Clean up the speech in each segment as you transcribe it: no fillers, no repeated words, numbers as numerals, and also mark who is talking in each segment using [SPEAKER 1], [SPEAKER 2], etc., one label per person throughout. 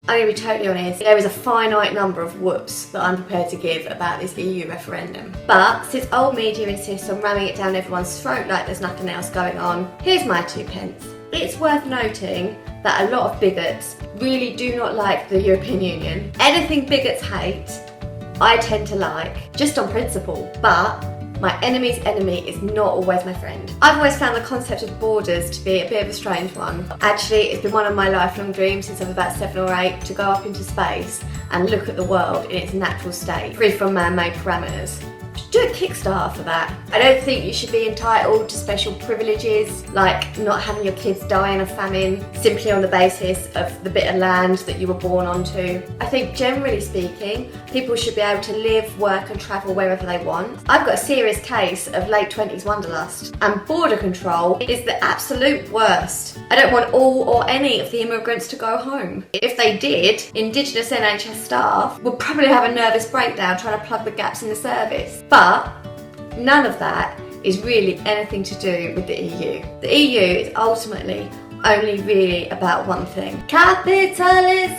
[SPEAKER 1] I'm going to be totally honest, there is a finite number of whoops that I'm prepared to give about this EU referendum. But since old media insists on ramming it down everyone's throat like there's nothing else going on, here's my 2 pence. It's worth noting that a lot of bigots really do not like the European Union. Anything bigots hate, I tend to like, just on principle, but my enemy's enemy is not always my friend. I've always found the concept of borders to be a bit of a strange one. Actually, it's been one of my lifelong dreams since I was about 7 or 8 to go up into space and look at the world in its natural state, free from man-made parameters. Do a Kickstarter for that. I don't think you should be entitled to special privileges like not having your kids die in a famine simply on the basis of the bit of land that you were born onto. I think generally speaking, people should be able to live, work and travel wherever they want. I've got a serious case of late 20s wanderlust, and border control is the absolute worst. I don't want all or any of the immigrants to go home. If they did, Indigenous NHS staff would probably have a nervous breakdown trying to plug the gaps in the service. But none of that is really anything to do with the EU. The EU is ultimately only really about one thing: capitalism!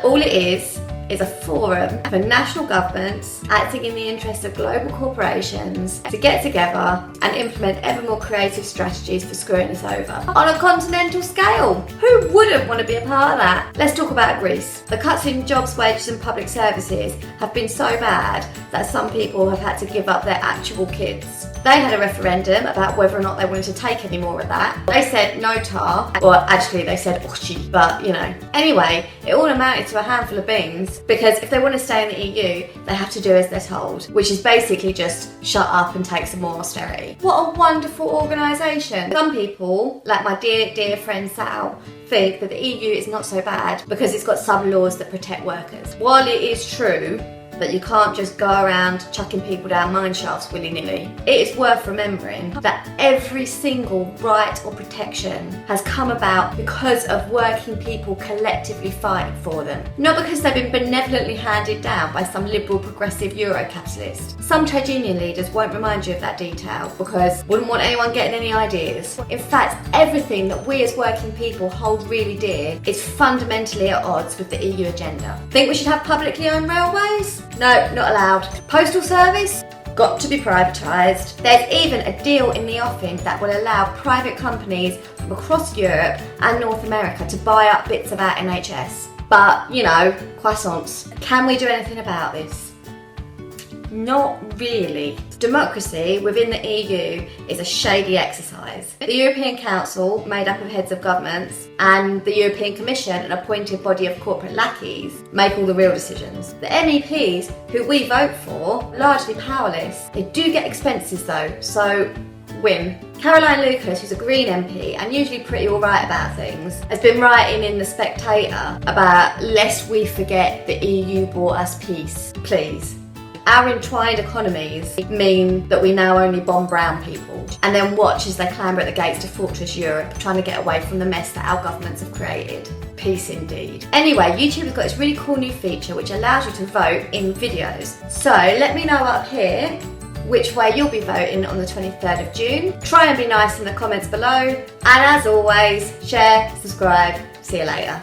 [SPEAKER 1] All it is a forum for national governments acting in the interest of global corporations to get together and implement ever more creative strategies for screwing us over on a continental scale. Who wouldn't want to be a part of that? Let's talk about Greece. The cuts in jobs, wages and public services have been so bad that some people have had to give up their actual kids. They had a referendum about whether or not they wanted to take any more of that. They said no tar, or actually they said oshi, but you know. Anyway, it all amounted to a handful of beans, because if they want to stay in the EU, they have to do as they're told, which is basically just shut up and take some more austerity. What a wonderful organisation. Some people, like my dear friend Sal, think that the EU is not so bad because it's got some laws that protect workers. While it is true that you can't just go around chucking people down mine shafts willy-nilly, it is worth remembering that every single right or protection has come about because of working people collectively fighting for them, not because they've been benevolently handed down by some liberal progressive Euro-capitalist. Some trade union leaders won't remind you of that detail because wouldn't want anyone getting any ideas. In fact, everything that we as working people hold really dear is fundamentally at odds with the EU agenda. Think we should have publicly owned railways? No, not allowed. Postal service? Got to be privatised. There's even a deal in the offing that will allow private companies from across Europe and North America to buy up bits of our NHS. But, you know, croissants. Can we do anything about this? Not really. Democracy within the EU is a shady exercise. The European Council, made up of heads of governments, and the European Commission, an appointed body of corporate lackeys, make all the real decisions. The MEPs, who we vote for, are largely powerless. They do get expenses though, so win. Caroline Lucas, who's a Green MP and usually pretty alright about things, has been writing in The Spectator about lest we forget the EU bought us peace, please. Our entwined economies mean that we now only bomb brown people and then watch as they clamber at the gates to Fortress Europe, trying to get away from the mess that our governments have created. Peace indeed. Anyway, YouTube has got this really cool new feature which allows you to vote in videos. So let me know up here which way you'll be voting on the 23rd of June. Try and be nice in the comments below. And as always, share, subscribe. See you later.